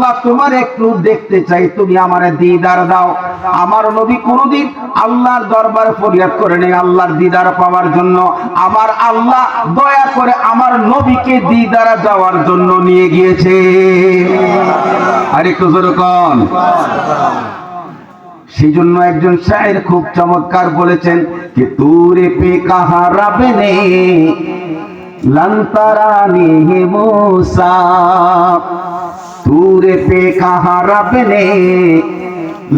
আল্লাহ তোমার একটু দেখতে চাই, তুমি আমারে দিদার দাও। আমার নবী কোনদিন আল্লাহর দরবারে ফরিয়াদ করে নেই আল্লাহর দিদার পাওয়ার জন্য। আমার আল্লাহ দয়া করে আমার নবীকে দিদার যাওয়ার জন্য নিয়ে গিয়েছে। আর একটু জোরে কোন। সেই জন্য একজন শায়ের খুব চমৎকার বলেছেন कि तूरे पे कहाँ रब ने लंतरानी मूसा, तूरे पे कहाँ रब ने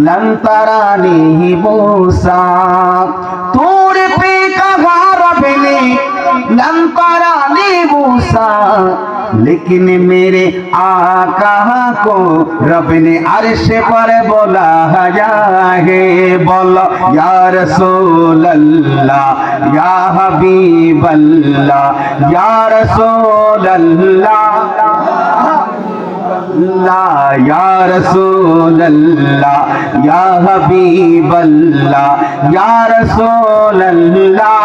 लंतरानी मूसा, तूरे पे कहाँ रब ने लंतरानी मूसा, लेकिन मेरे आका को रब ने अर्श पर बोला है, बोलो या रसूल अल्लाह या हबीब अल्लाह या रसूल अल्लाह या रसूल अल्लाह या हबीब अल्लाह या रसूल अल्लाह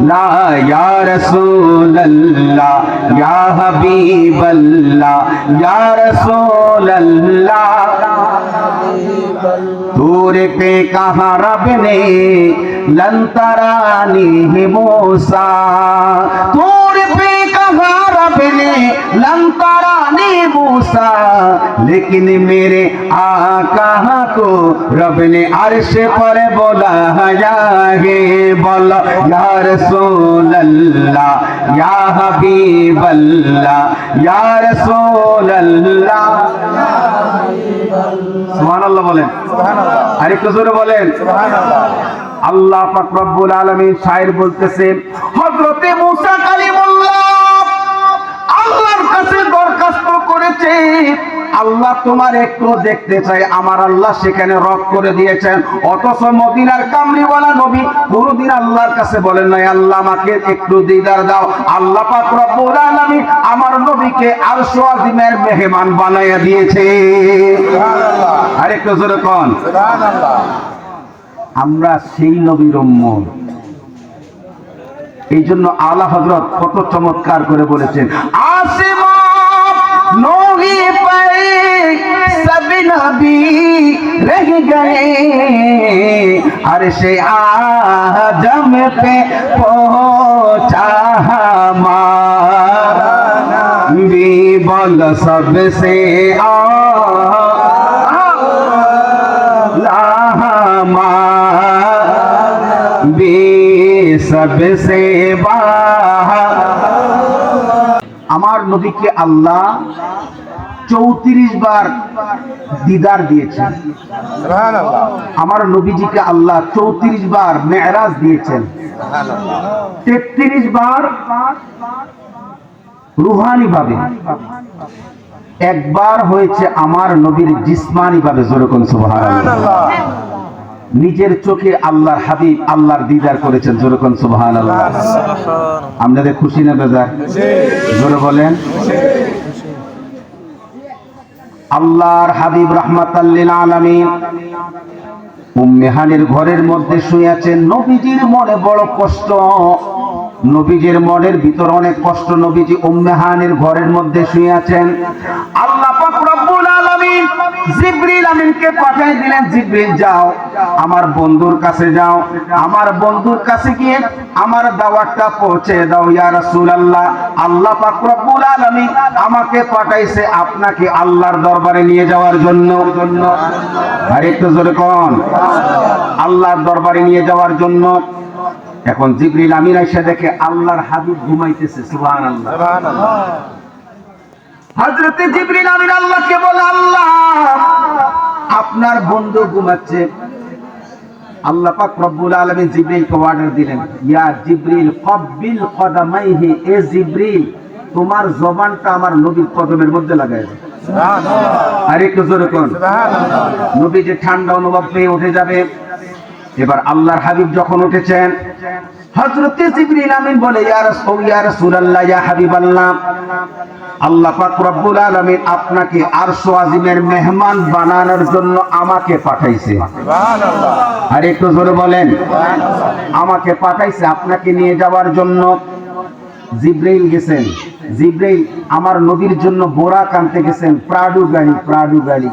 ला या रसूल अल्लाह या हबीब अल्लाह या रसूल अल्लाह, तूरे पे कहाँ रब ने लंतरानी मूसा, तूरे पे कहाँ रब ने लंतरानी मूसा, लेकिन मेरे आका को रब ने अर्श पर बोला है, बोलो या रसूल अल्लाह या हबीब अल्लाह या रसूल अल्लाह। সুবহানাল্লাহ বলেন, আরেকটু জোরে বলেন সুবহানাল্লাহ। আল্লাহ পাক রব্বুল আলামিন শায়ের বলতেছেন, হযরতে মুসা কালিমুল্লাহ আল্লাহর কাছে দরখাস্ত করেছে, আল্লাহ তোমার একটু দেখতে চাই। আমার আল্লাহ সেখানে রব করে দিয়েছেন। অথচ মদিনার কামলিওয়ালা নবী কোনদিন আল্লাহর কাছে বলেন নাই আল্লাহ আমাকে একটু দিদার দাও। আল্লাহ পাক রব্বুল আলামিন আমার নবীকে আরশ আজিমের মেহমান বানায়া দিয়েছে। সুবহানাল্লাহ। আরেকটু জোরে কোন সুবহানাল্লাহ। আমরা সেই নবীর উম্মত। এই জন্য আলা হযরত কত চমৎকার করে বলেছেন, আসমান নহি পায়ে সব নবী রহ গয়ে, আরশে আজম পে পৌঁছা হামারা নবী, বল সবসে আলা सबसे আমার নবীকে আল্লাহ 34 বার দিদার দিয়েছেন। সুবহানাল্লাহ। আমার নবীজিকে আল্লাহ 34 বার মেরাজ দিয়েছেন। সুবহানাল্লাহ। 33 বার রূহানি ভাবে, একবার হয়েছে আমার নবীর জিসমানি ভাবে। জোরে কোন সুবহানাল্লাহ। নিজের চোখে আল্লাহর হাবিব আল্লাহর দিদার করেছেন। জোরে কোন সুবহানাল্লাহ। আপনাদের খুশি না বেজার? জোরে বলেন। আল্লাহর হাবিব রাহমাতাল লিল আলামিন উম্মে হানির ঘরের মধ্যে শুয়ে আছেন। নবীজির মনে বড় কষ্ট, নবীজির মনের ভিতর অনেক কষ্ট। নবীজি উম্মে হানির ঘরের মধ্যে শুয়ে আছেন। আল্লাহ পাক রব্বুল আলামিন জিবরিল আমিনকে পাঠিয়ে দিলেন, জিবরিল যাও আমার বন্ধুর কাছে যাও, আমার বন্ধুর কাছে গিয়ে আমার দাওয়াতটা পৌঁছে দাও। ইয়া রাসূলুল্লাহ, আল্লাহ পাক রব্বুল আলামিন আমাকে পাঠাইছে আপনাকে আল্লাহর দরবারে নিয়ে যাওয়ার জন্য। আর একটু জোরে কোন আল্লাহর দরবারে নিয়ে যাওয়ার জন্য। এখন জিবরিল আমিন এসে দেখে আল্লাহর হাবিব ঘুমাইতেছে। সুবহানাল্লাহ সুবহানাল্লাহ। হযরতে জিবরিল আমিন আল্লাহকে বলে, আল্লাহ আপনার বন্ধু ঘুমাচ্ছে। আল্লাহ পাক রব্বুল আলামিন জিবরিলকে অর্ডার দিলেন, ইয়া জিবরিল কব্বিল কদামাইহি, এ জিবরিল তোমার জবানটা আমার নবীর কদমের মধ্যে লাগায় দাও। সুবহানাল্লাহ। আর একটু জোরে কোন সুবহানাল্লাহ। নবী যে ঠান্ডা অনুভব পেয়ে উঠে যাবে। এবার আল্লাহর হাবিব যখন উঠেছেন, হযরতে জিবরিল আমিন বলে, ইয়া রাসূলুল্লাহ ইয়া হাবিবাল্লাহ, আল্লাহ পাক রব্বুল আলামিন আপনাকে আরশ আজিমের মেহমান বানানোর জন্য আমাকে পাঠাইছে। সুবহানাল্লাহ। আর একটু জোরে বলেন সুবহানাল্লাহ। আমাকে পাঠাইছে আপনাকে নিয়ে যাওয়ার জন্য। জিবরিল গেছেন, জিবরাইল আমার নবীর জন্য বোরাক আনতে গেছেন, প্রাডু গাড়ি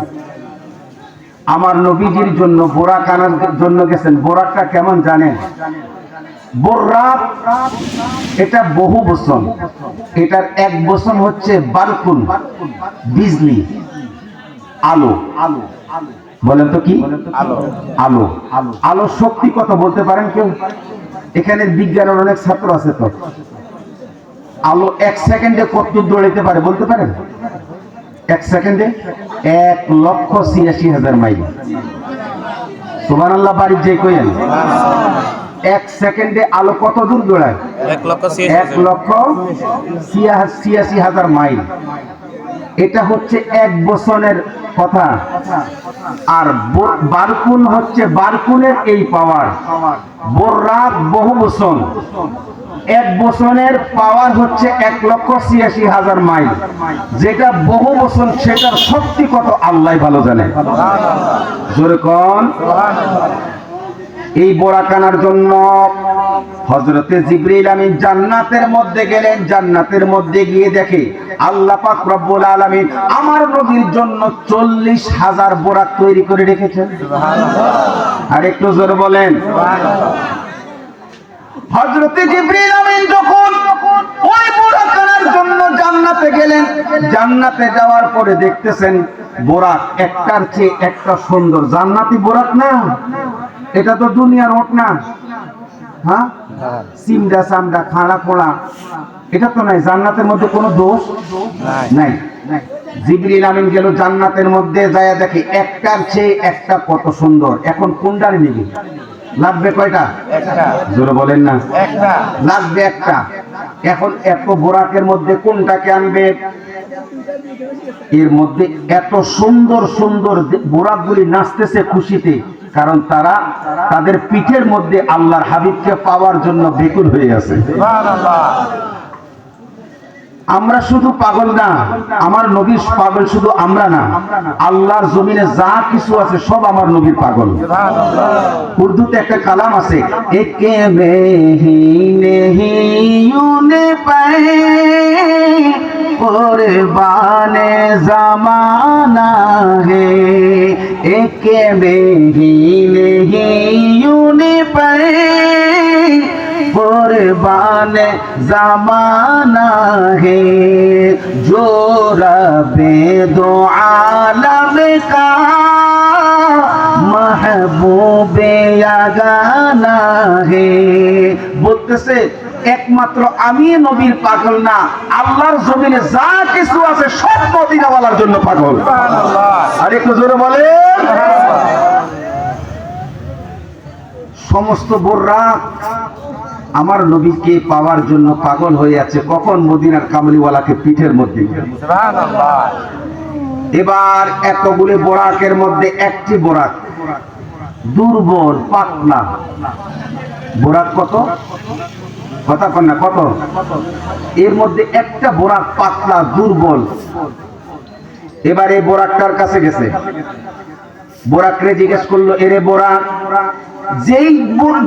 আমার নবীজির জন্য বোরাক আনার জন্য গেছেন। বোরাকটা কেমন জানেন? বোরাক এটা বহু বচন, এটার এক বচন হচ্ছে বারকুন, বিজলি, আলো। বলেন তো কি? আলো। আলো শক্তি কত বলতে পারেন কেউ? এখানে বিজ্ঞানের অনেক ছাত্র আছে, তো আলো 1 সেকেন্ডে কত দৌড়াইতে পারে বলতে পারেন? 1 সেকেন্ডে 1,86,000 মাইল। সুবহানাল্লাহ, বাড়ি যে কইেন 1 সেকেন্ডে আলো কত দূর দৌড়ায়? 1,86,000 মাইল। এটা হচ্ছে এক বছরের কথা। আর বারকুন হচ্ছে বারকুনের এই পাওয়ার। বোরাক বহু বচন, এক বছরের পাওয়ার হচ্ছে 1,86,000 মাইল। যেটা বহু বচন সেটার শক্তি কত আল্লাহ ভালো জানে। জোরে কোন। এই বোরাক আনার জন্য হযরতে জিবরাইল আমিন জান্নাতের মধ্যে গেলেন। জান্নাতের মধ্যে গিয়ে দেখে আল্লাহ পাক রব্বুল আলামিন আমার নবীর জন্য 40,000 বোরাক তৈরি করে রেখেছেন। সুবহানাল্লাহ। আর একটু জোরে বলেন সুবহানাল্লাহ। হযরতে জিবরাইল আমিন যখন ওই বোরাক আনার জন্য জান্নাতে গেলেন, জান্নাতে যাওয়ার পরে দেখতেছেন বোরাক একটার চেয়ে একটা সুন্দর। জান্নাতি বোরাক না, এটা তো দুনিয়ার ওট না। হ্যাঁ, সিমড়া সামড়া খাড়া খোড়া এটা তো নাই। জান্নাতের মধ্যে কোনো দোষ নাই। জিবরিল আমিন গেল জান্নাতের মধ্যে, যায় দেখে একটার চেয়ে একটা কত সুন্দর। এখন কোনটার নিবি? লাগবে কয়টা? একটা। জোরে বলেন না। একটা লাগবে, একটা। এখন এত বোরাকের মধ্যে কোনটাকে আনবে? এর মধ্যে এত সুন্দর সুন্দর বোরাকগুলি নাচতেছে খুশিতে, কারণ তারা তাদের পিঠের মধ্যে আল্লাহর হাবিবকে পাওয়ার জন্য বেকুল হয়ে আছে। সুবহানাল্লাহ। আমরা শুধু পাগল না, আমার নবীর পাগল শুধু আমরা না, আল্লাহর জমিনে যা কিছু আছে সব আমার নবীর পাগল। সুবহানাল্লাহ। উর্দুতে একটা কালাম আছে, একে নেহিউনে পায়ে কুরবানে জামানা হে, একে নেহিউনে পায়ে कुर्बान ज़माना है, जो रब्बे दो आलम का महबूबे यागाना है। বলতেছে একমাত্র আমি নবীর পাগল না, আল্লাহর জমিনে যা কিছু আছে সব মদিনাওয়ালার জন্য পাগল। সুবহানাল্লাহ। আর একটু জোরে বলেন। সমস্ত বোরাক আমার নবীকে পাওয়ার জন্য পাগল হয়ে আছে, কখন মদিনার কামলিওয়ালাকে পিঠের মধ্যে। সুবহানাল্লাহ। এবার এতগুলি বোরাকের মধ্যে একটি বোরাক দুর্বল পাতলা। বোরাক কত? কথা কন না, কত? এর মধ্যে একটা বোরাক পাতলা দুর্বল। এবার এই বোরাকটার কাছে গেছে, বোরাকরে জিজ্ঞেস করলো, এরে বোরাক, যেই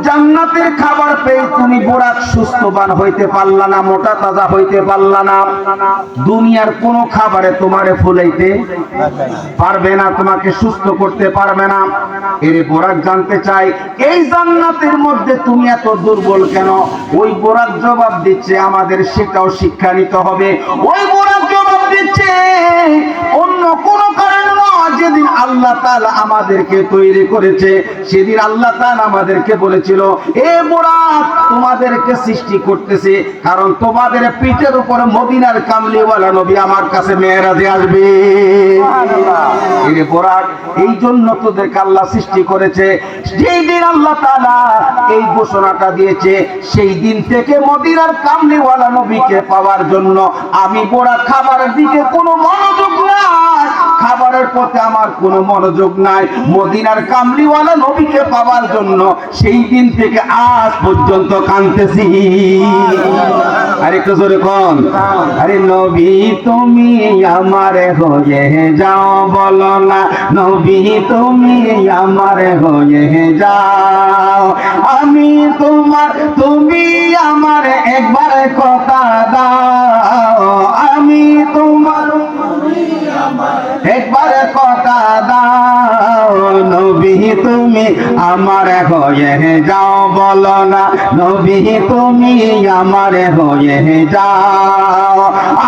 জান্নাতের খাবার পেয়ে তুমি বোরাক সুস্থবান হইতে পারলা না, মোটা তাজা হইতে পারলা না, দুনিয়ার কোন খাবারে তোমারে ফুলাইতে পারবে না, তোমাকে সুস্থ করতে পারবে না। এর বোরাক জানতে চাই এই জান্নাতের মধ্যে তুমি এত দুর্বল কেন? ওই বোরাক জবাব দিচ্ছে, আমাদের সেটাও শিক্ষা নিতে হবে। ওই বোরাক জবাব দিচ্ছে, অন্য কোন কারণ নয়, যেদিন আল্লাহ তাআলা আমাদেরকে তৈরি করেছে সেদিন আল্লাহ তাআলা আমাদেরকে বলেছিল, এ বোরাক তোমাদেরকে সৃষ্টি করতেছে কারণ তোমাদের পিঠের উপরে মদিনার কামলিওয়ালা নবী আমার কাছে মেরাজে আসবে। সুবহানাল্লাহ। এ বোরাক এই জন্য তোদেরকে আল্লাহ সৃষ্টি করেছে। যেই দিন আল্লাহ তাআলা এই ঘোষণাটা দিয়েছে সেই দিন থেকে মদিনার কামলিওয়ালা নবীকে পাওয়ার জন্য আমি বোরাক খাবারের দিকে কোনো মনোযোগ নাই, খাবারের প্রতি আমার কোনো মনোযোগ নাই। মদিনার কামলিওয়ালা নবীকে পাওয়ার জন্য সেই দিন থেকে আজ পর্যন্ত কাঁদতেছি। আরে একটু জোরে কোন, আরে নবী তুমি আমার হয়ে যাও, বলো না নবী তুমি আমার হয়ে যাও, আমি তোমার, তুমি আমার একবার কথা দাও, আমি তোমার একবার কথা দাও নবী তুমি আমার হয়ে যাও বলো না নবী তুমি আমার হয়ে যাও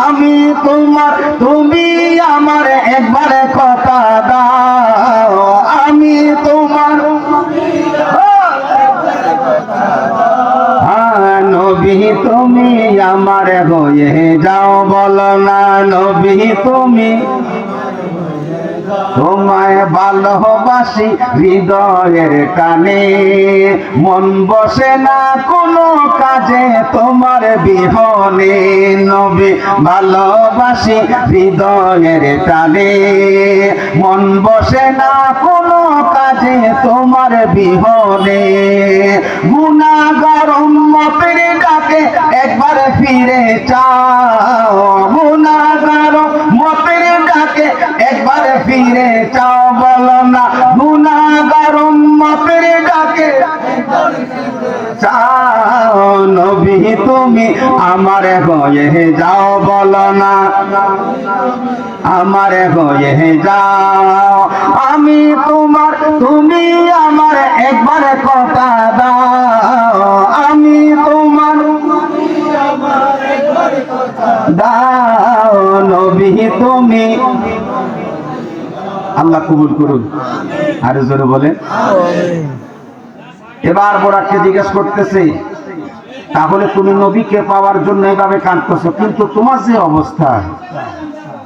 আমি তোমার তুমি আমার একবার কথা দাও আমি তোমার নবী তুমি আমার হয়ে যাও বলো না নবী তুমি তোমায় ভালোবাসি হৃদয়ের টানে মন বসে না কোনো কাজে তোমার বিহনে নবী ভালোবাসি হৃদয়ের টানে মন বসে না কোনো কাজে তোমার বিহনে গুনাহগার উম্মতের ডাকে একবার ফিরে চাও গুনাহগার উম্মতের ডাকে একবার ফিরে চাও বলো না গুনাহগার উম্মতের ডাকে চাও নবী তুমি আমার হয়ে যাও বলো না আমার হয়ে যাও আমি তোমার তুমি আমার একবার কথা দাও আমি তোমার দাও নবী তুমি আল্লাহ কবুল করুন আরো জোরে বলেন এবার বোরাককে জিজ্ঞেস করতেছে তাহলে তুমি নবীকে পাওয়ার জন্য এইভাবে কাঁদতেছো কিন্তু তোমার যে অবস্থা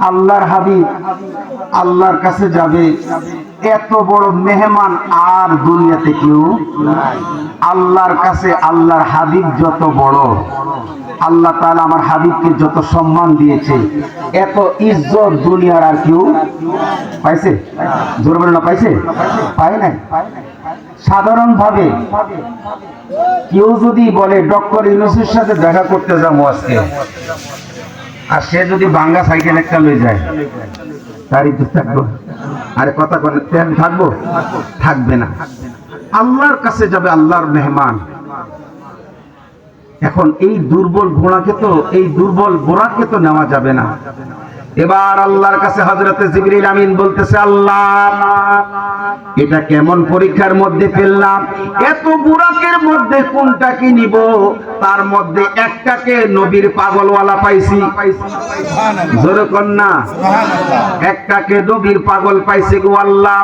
আল্লাহর হাবিব আল্লাহর কাছে যাবে এত বড় মেহমান আর দুনিয়াতে কেউ নাই আল্লাহর কাছে আল্লাহর হাবিব যত বড় আল্লাহ তাআলা আমার হাবিবকে যত সম্মান দিয়েছে এত ইজ্জত দুনিয়ার আর কেউ পাইছে জোরে বলেন না পাইছে পায় নাই সাধারণ ভাবে কেউ যদি বলে ডক্টর ইউনূসের সাথে দেখা করতে যাবো আজকে আর সে যদি ভাঙ্গা সাইকেল একটা লয়ে যায় তারই তো থাকবো আরে কথা থাকবো থাকবে না আল্লাহর কাছে যাবে আল্লাহর মেহমান এখন এই দুর্বল ঘোড়াকে তো এই দুর্বল বোরাককে তো নেওয়া যাবে না এবার আল্লাহর কাছে হযরতে জিবরিল আমিন বলতেছে আল্লাহ এটা কেমন পরীক্ষার মধ্যে ফেললাম এত বুরাকের মধ্যে কোনটাকে নিব তার মধ্যে একটাকে নবীর পাগলওয়ালা পাইছি সুবহানাল্লাহ জোরে কোন না সুবহানাল্লাহ একটাকে নবীর পাগল পাইছি গো আল্লাহ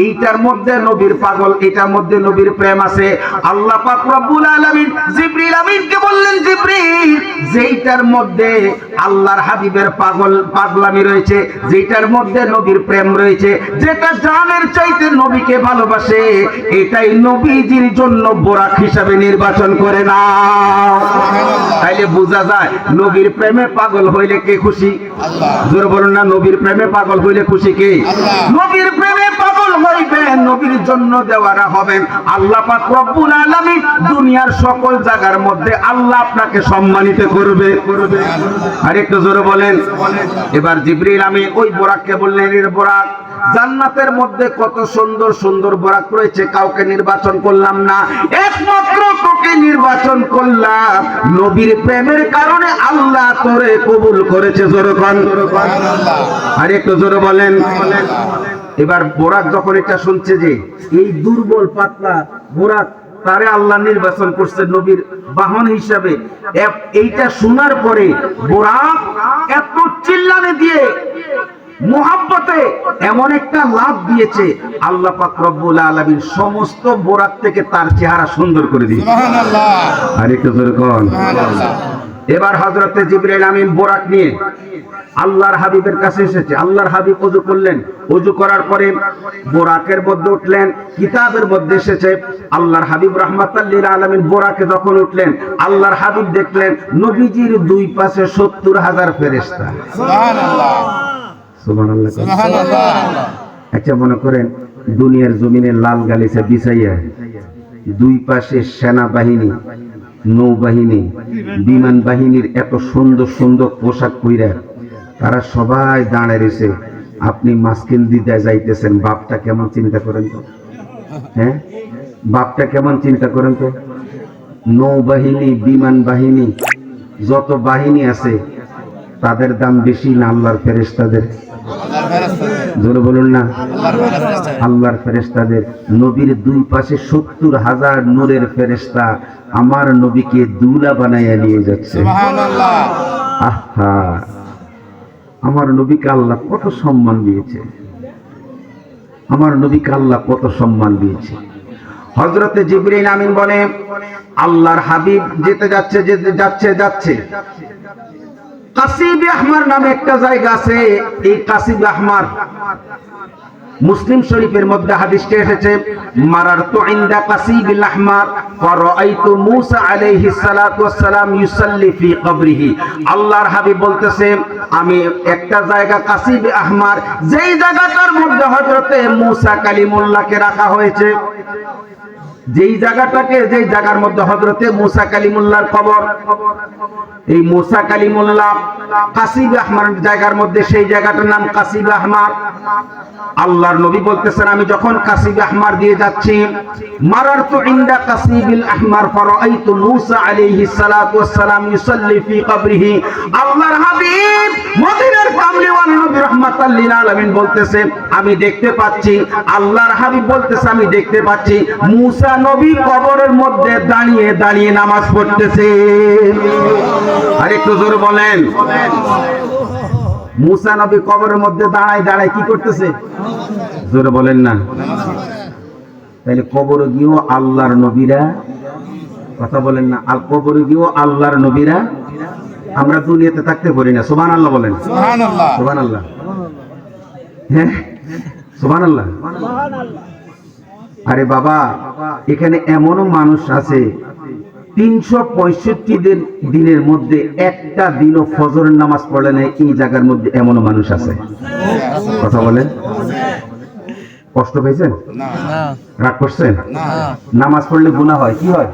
এইটার মধ্যে নবীর পাগল এটার মধ্যে নবীর প্রেম আছে আল্লাহ পাক রব্বুল আলামিন জিবরিল আমিনকে বললেন জিবরিল যেইটার মধ্যে আল্লাহর হাবিবের পাগলামি রয়েছে যেটার মধ্যে নবীর প্রেম রয়েছে যেটা জানের চাইতে নবীকে ভালোবাসে এটাই নবীজির জন্য বোরাক হিসাবে নির্বাচন করে নাও তাইলে বোঝা যায় নবীর প্রেমে পাগল হইলে কে খুশি আল্লাহ জোরে বলুন না নবীর প্রেমে পাগল হইলে খুশি কে আল্লাহ নবীর প্রেমে পাগল হইবেন নবীর জন্য দেওয়ারা হবেন আল্লাহ পাক রব্বুল আলামিন দুনিয়ার সকল জায়গার মধ্যে আল্লাহ আপনাকে সম্মানিত করবে আর একটু জোরে বলেন এবার জিবরিল আমিন ওই বোরাককে বললেন এর বোরাক জান্নাতের মধ্যে কত সুন্দর সুন্দর বোরাক রয়েছে কাউকে নির্বাচন করলাম না একমাত্র তোকে নির্বাচন করলাম নবীর প্রেমের কারণে আল্লাহ তোরে কবুল করেছে জোরে কোন সুবহানাল্লাহ আর একটু জোরে বলেন এবার বোরাক যখন এটা শুনছে যে এই দুর্বল পাতলা বোরাক তারে আল্লাহ নির্বাচন করছে নবীর বাহন হিসাবে এইটা শোনার পরে বোরাক এত চিল্লানি দিয়ে মুহাব্বতে এমন একটা লাভ দিয়েছে আল্লাহ পাক রব্বুল আলামিন সমস্ত বোরাক থেকে তার চেহারা সুন্দর করে দিয়েছে সুবহানাল্লাহ আর একটু জোরে কোন সুবহানাল্লাহ এবার হযরতে জিবরাইল আমিন বোরাক নিয়ে আল্লাহর হাবিবের কাছে এসেছে আল্লাহর হাবিব ওযু করলেন ওযু করার পরে বোরাকের মধ্যে উঠলেন কিতাবের মধ্যে এসেছে আল্লাহর হাবিব রাহমাতাল লিল আলামিন বোরাকে যখন উঠলেন আল্লাহর হাবিব দেখলেন নবীজির দুই পাশে ৭০,০০০ ফেরেশতা সুবহানাল্লাহ সুবহানাল্লাহ সুবহানাল্লাহ আচ্ছা মনে করেন দুনিয়ার জমিনে লাল গালিচা বিছাইয়া দুই পাশে সেনাবাহিনী নৌবাহিনী বিমান বাহিনীর এত সুন্দর সুন্দর পোশাক পইরা তারা সবাই দাঁড়ায় রয়েছে আপনি মাস্কিন দিতে যাইতেছেন বাপটা কেমন চিন্তা করেন তো হ্যাঁ বাপটা কেমন চিন্তা করেন তো নৌবাহিনী বিমান বাহিনী যত বাহিনী আছে তাদের দাম বেশি না আল্লাহর ফেরেশতাদের? জোরে বলুন না। আল্লাহর ফেরেশতাদের। নবীর দুই পাশে 70,000 নূরের ফেরেশতা আমার নবীকে দুলা বানাইয়া নিয়ে যাচ্ছে। সুবহানাল্লাহ। আহা, আমার নবীকে আল্লাহ কত সম্মান দিয়েছে, আমার নবীকে আল্লাহ কত সম্মান দিয়েছে। হযরতে জিবরিল আমিন বলে, আল্লাহর হাবিব যেতে যাচ্ছে যাচ্ছে কাসিবে আহমার নামে একটা জায়গা আছে। এই কাসিবে আহমার মুসলিম শরীফের মধ্যে হাদিসটি এসেছে, মারারতু ইনদা কাসিবিল আহমার ফারাআইতু মূসা আলাইহিস সালাতু ওয়াস সালাম ইউসাল্লি ফি কবরিহি। আল্লাহর হাবিব বলতেছে, আমি একটা জায়গা কাসিবে আহমার, যেই জায়গাটার মধ্যে হযরতে মূসা কালিমুল্লাহকে রাখা হয়েছে, যেই জায়গার মধ্যে হযরতে মূসা কালিমুল্লাহর কবর, এই মূসা কালিমুল্লাহ কাসিবে আহমার জায়গার মধ্যে, সেই জায়গাটার নাম কাসিবে আহমার। আল্লাহর নবী বলতেছেন, আমি যখন কাসিবে আহমার দিয়ে যাচ্ছি, মারারতু ইনদা কাসিবিল আহমার ফারাআইতু মূসা আলাইহিস সালাতু ওয়াস সালাম ইউসাল্লি ফি কবরিহি। আল্লাহর হাবিব মদিনার কামলিওয়ালা নবী রাহমাতাল লিল আলামিন বলতেছে, আমি দেখতে পাচ্ছি, আল্লাহর হাবিব বলতেছে, আমি দেখতে পাচ্ছি মূসা নবী কবরের মধ্যে দাঁড়িয়ে দাঁড়িয়ে নামাজ পড়তেছে। আর একটু জোরে বলেন, মূসা নবী কবরের মধ্যে দাঁড়ায় দাঁড়ায় কি করতেছে? জোরে বলেন না। তাহলে কবরে গিয়েও আল্লাহর নবীরা, কথা বলেন না, আর কবরে গিয়েও আল্লাহর নবীরা, আমরা দুনিয়াতে থাকতে পারি না। সুবহানাল্লাহ বলেন। সুবহানাল্লাহ। সুবহানাল্লাহ। হ্যাঁ, সুবহানাল্লাহ। আরে বাবা, এখানে এমনও মানুষ আছে 365 দিনের মধ্যে একটা দিনও ফজরের নামাজ পড়ে না। এই জায়গার মধ্যে এমনও মানুষ আছে। কথা বলেন, কষ্ট পেয়েছেন? রাগ করছেন? নামাজ পড়লে গুনাহ হয়, কি হয়?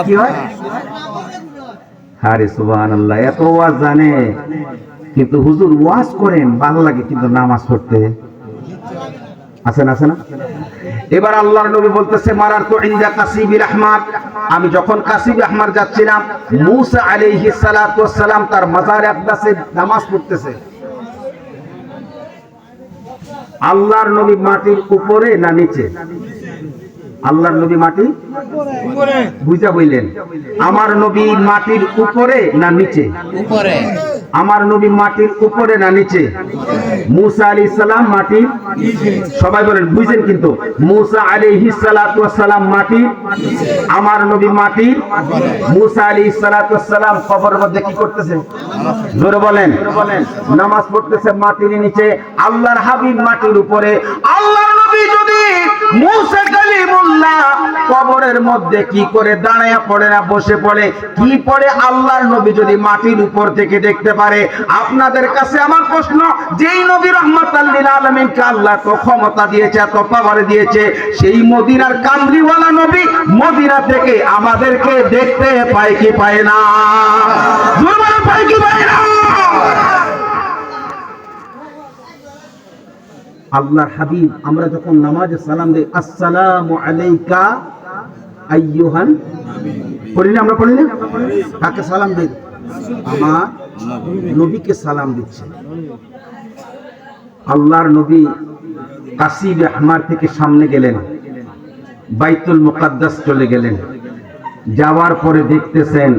কি হয়? আরে সুবহানাল্লাহ, এত ওয়াজ জানে, কিন্তু হুজুর ওয়াজ করেন ভালো লাগে, কিন্তু নামাজ পড়তে আছে না? এবার আল্লাহর নবী বলতেছে, মারারতু ইনদা কাসিবিল আহমার, আমি যখন কাসিবে আহমার যাচ্ছিলাম, মূসা আলাইহিস সালাতু ওয়াস সালাম তার মাজারে আকদাসে নামাজ পড়তেছে। আল্লাহর নবী মাটির উপরে না নিচে? আল্লাহর নবী মাটির উপরে। বুঝা বললেন, আমার নবী মাটির উপরে না নিচে? উপরে। আমার নবী মাটির উপরে না নিচে? মূসা আলাইহিস সালাম মাটির নিচে। সবাই বলেন, বুঝেন কিন্তু, মূসা আলাইহিস সালাতু ওয়াস সালাম মাটির নিচে, আমার নবী মাটির উপরে। মূসা আলাইহিস সালাতু ওয়াস সালাম কবরের মধ্যে কি করতেছে? জোরে বলেন, নামাজ পড়তেছে মাটির নিচে, আল্লাহর হাবিব মাটির উপরে। আল্লাহর নবী যদি মূসা কালিমুল্লাহ কবরের মধ্যে কি করে দাঁড়ায়া পড়ে না বসে পড়ে, কি পড়ে, আল্লাহর নবী যদি মাটির উপর থেকে দেখতে পারে, আপনাদের কাছে আমার প্রশ্ন, যেই নবী রাহমাতাল লিল আলামিনকে আল্লাহ তো ক্ষমতা দিয়েছে, এত পাওয়ার দিয়েছে, সেই মদিনার কামলিওয়ালা নবী মদিনা থেকে আমাদেরকে দেখতে পায় কি পায় না? পায় কি পায় না? আল্লাহর হাবিব, আমরা যখন নামাজে সালাম দেই, আসসালামু আলাইকা আইয়ুহান পড়ি না? আমরা পড়ি না? কাকে সালাম দেই? আমার নবীকে সালাম দিচ্ছে। আল্লাহর নবী কাসিবে আহমার থেকে সামনে গেলেন, বাইতুল মুকাদ্দাস চলে গেলেন। যাওয়ার পরে দেখতেছেন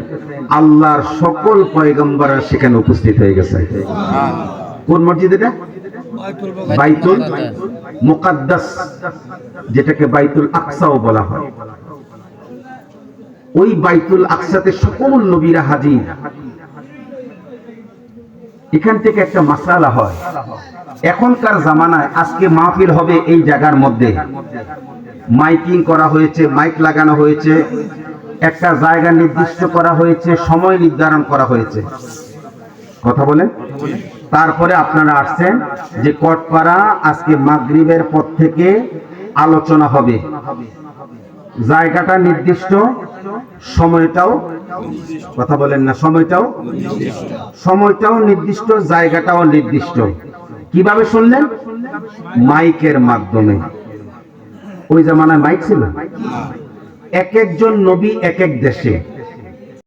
আল্লাহর সকল পয়গম্বররা সেখানে উপস্থিত হয়ে গেছে। কোন মসজিদ এটা? বাইতুল মুকাদ্দাস, যেটাকে বাইতুল আকসাও বলা হয়। ওই বাইতুল আকসাতে সকল নবীরা হাজির। এখান থেকে একটা মাসালা হয়, এখনকার জামানায় আজকে মাহফিল হবে এই জায়গার মধ্যে, মাইকিং করা হয়েছে, মাইক লাগানো হয়েছে, একটা জায়গা নির্দিষ্ট করা হয়েছে, সময় নির্ধারণ করা হয়েছে। কথা বলেন। তারপরে আপনারা আসছেন যে কটপাড়া আজকে মাগরিবের পর থেকে আলোচনা হবে, জায়গাটা নির্দিষ্ট, সময়টাও, কথা বলেন না, সময়টাও নির্দিষ্ট, জায়গাটাও নির্দিষ্ট। কিভাবে শুনলেন? মাইকের মাধ্যমে। ওই জামানায় মাইক ছিল। এক একজন নবী এক এক দেশে,